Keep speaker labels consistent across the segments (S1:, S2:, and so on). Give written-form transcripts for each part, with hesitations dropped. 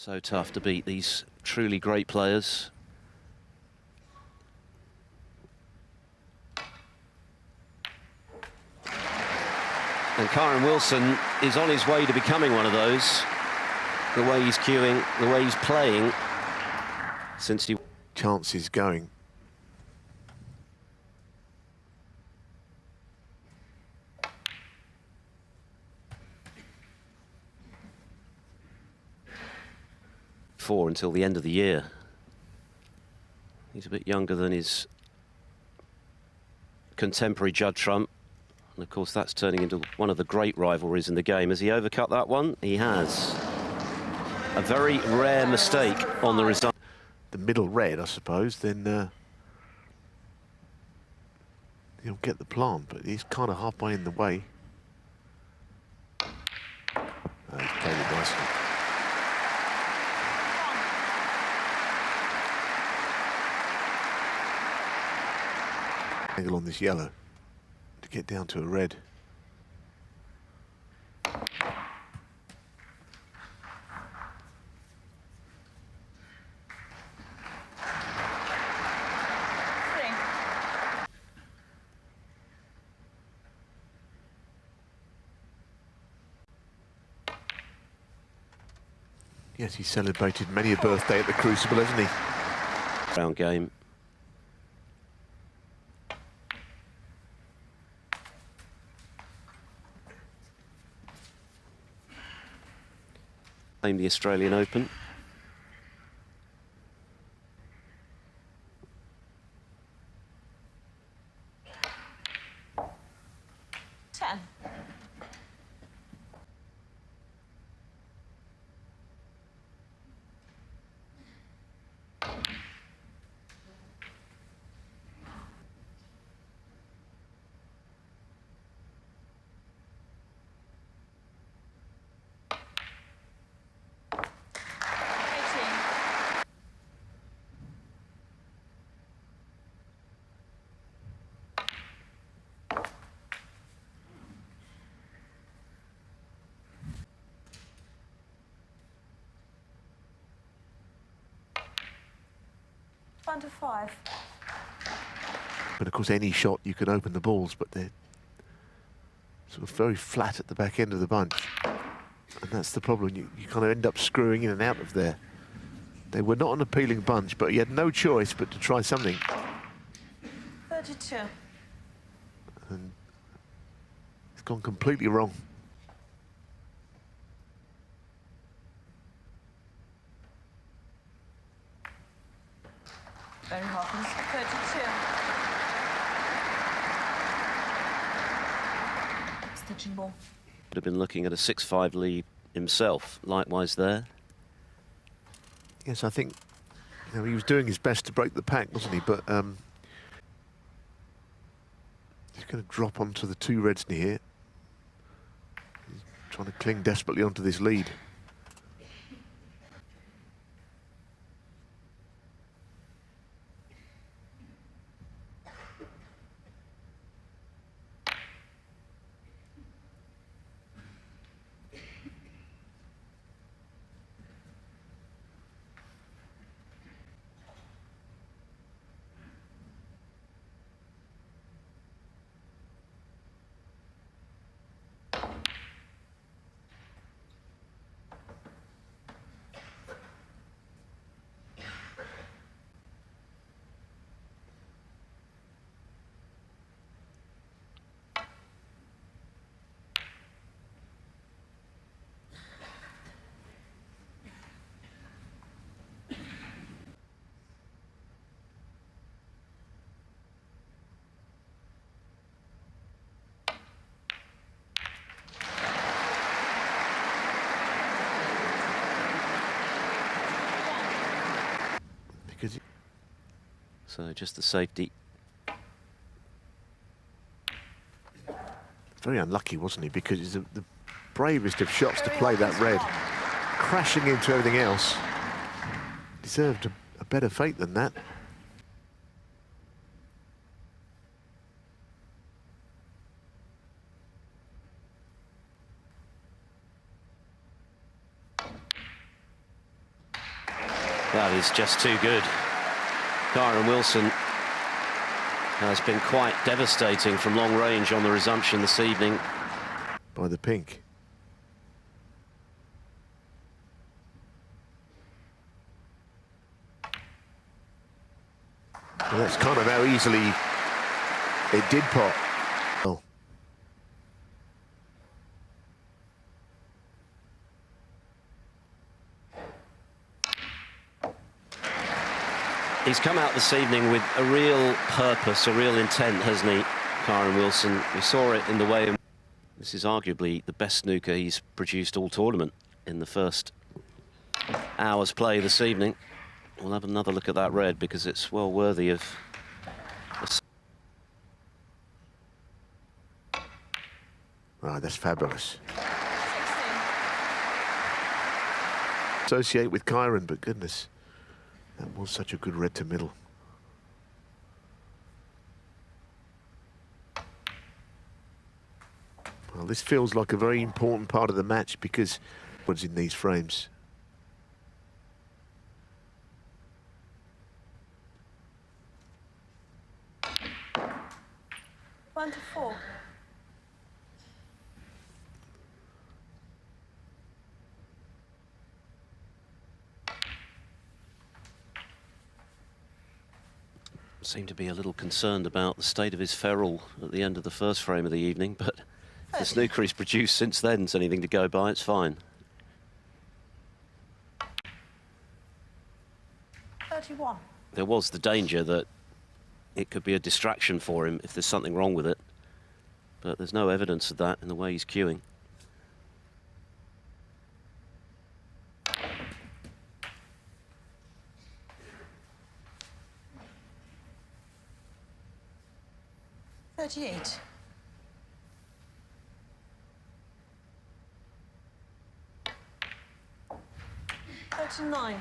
S1: So tough to beat these truly great players. And Kyren Wilson is on his way to becoming one of those. The way he's cueing, the way he's playing, since he...
S2: Chances going.
S1: Until the end of the year. He's a bit younger than his contemporary Judd Trump. And of course that's turning into one of the great rivalries in the game. Has he overcut that one? He has. A very rare mistake on the result.
S2: The middle red, I suppose, then he'll get the plant, but he's kind of halfway in the way. He's played it nicely. Angle on this yellow to get down to a red. Yes, he celebrated many a birthday at the Crucible, hasn't he?
S1: Round game. Named the Australian Open.
S3: Under 5.
S2: But of course, any shot you can open the balls, but they're sort of very flat at the back end of the bunch, and that's the problem. You kind of end up screwing in and out of there. They were not an appealing bunch, but he had no choice but to try something.
S3: 32.
S2: And it's gone completely wrong.
S3: Hawkins, 32. Stitching ball.
S1: Would have been looking at a 6-5 lead himself. Likewise there.
S2: Yes, I think he was doing his best to break the pack, wasn't he? But he's going to drop onto the 2 reds near. He's trying to cling desperately onto this lead.
S1: So just the safety.
S2: Very unlucky, wasn't he? Because it's the bravest of shots to play that red. Crashing into everything else. Deserved a better fate than that.
S1: That is just too good. Kyren Wilson has been quite devastating from long range on the resumption this evening.
S2: By the pink. And that's kind of how easily it did pop. Oh.
S1: He's come out this evening with a real purpose, a real intent, hasn't he, Kyren Wilson? We saw it in the way. This is arguably the best snooker he's produced all tournament in the first hour's play this evening. We'll have another look at that red because it's well worthy of...
S2: Ah, that's fabulous. Associate with Kyren, but goodness, that was such a good red to middle. Well, this feels like a very important part of the match because what's in these frames.
S3: One to four.
S1: Seemed to be a little concerned about the state of his ferrule at the end of the first frame of the evening, but if the snooker he's produced since then is anything to go by, it's fine.
S3: 31.
S1: There was the danger that it could be a distraction for him if there's something wrong with it, but there's no evidence of that in the way he's cueing.
S3: $38. $39.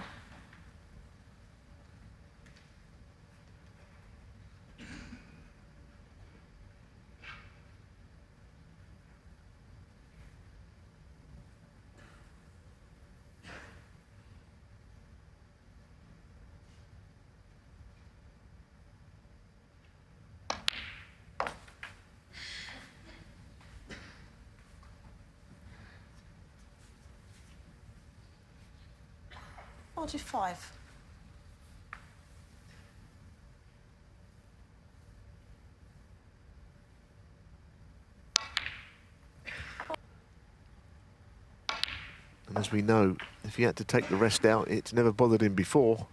S3: $45.
S2: And as we know, if he had to take the rest out, it's never bothered him before.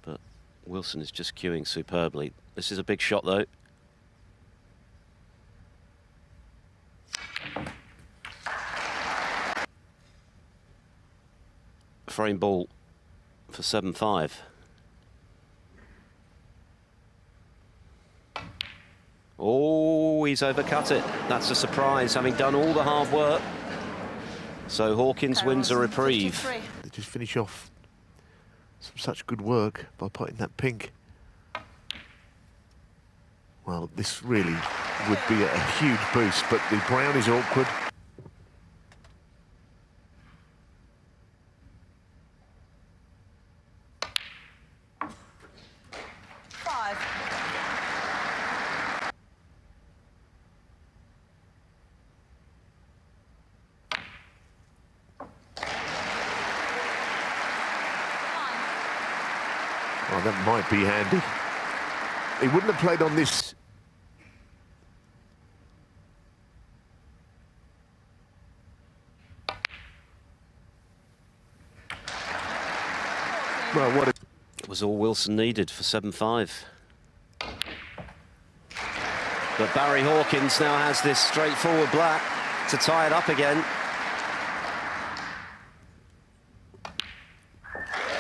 S1: But Wilson is just cueing superbly. This is a big shot, though. Frame ball for 7-5. Oh, he's overcut it. That's a surprise, having done all the hard work. So Hawkins wins a reprieve.
S3: 53.
S2: They just finish off some such good work by putting that pink. Well, this really would be a huge boost, but the brown is awkward. Oh, that might be handy. He wouldn't have played on this. Well, what it
S1: was all Wilson needed for 7-5. But Barry Hawkins now has this straightforward black to tie it up again.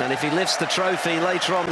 S1: And if he lifts the trophy later on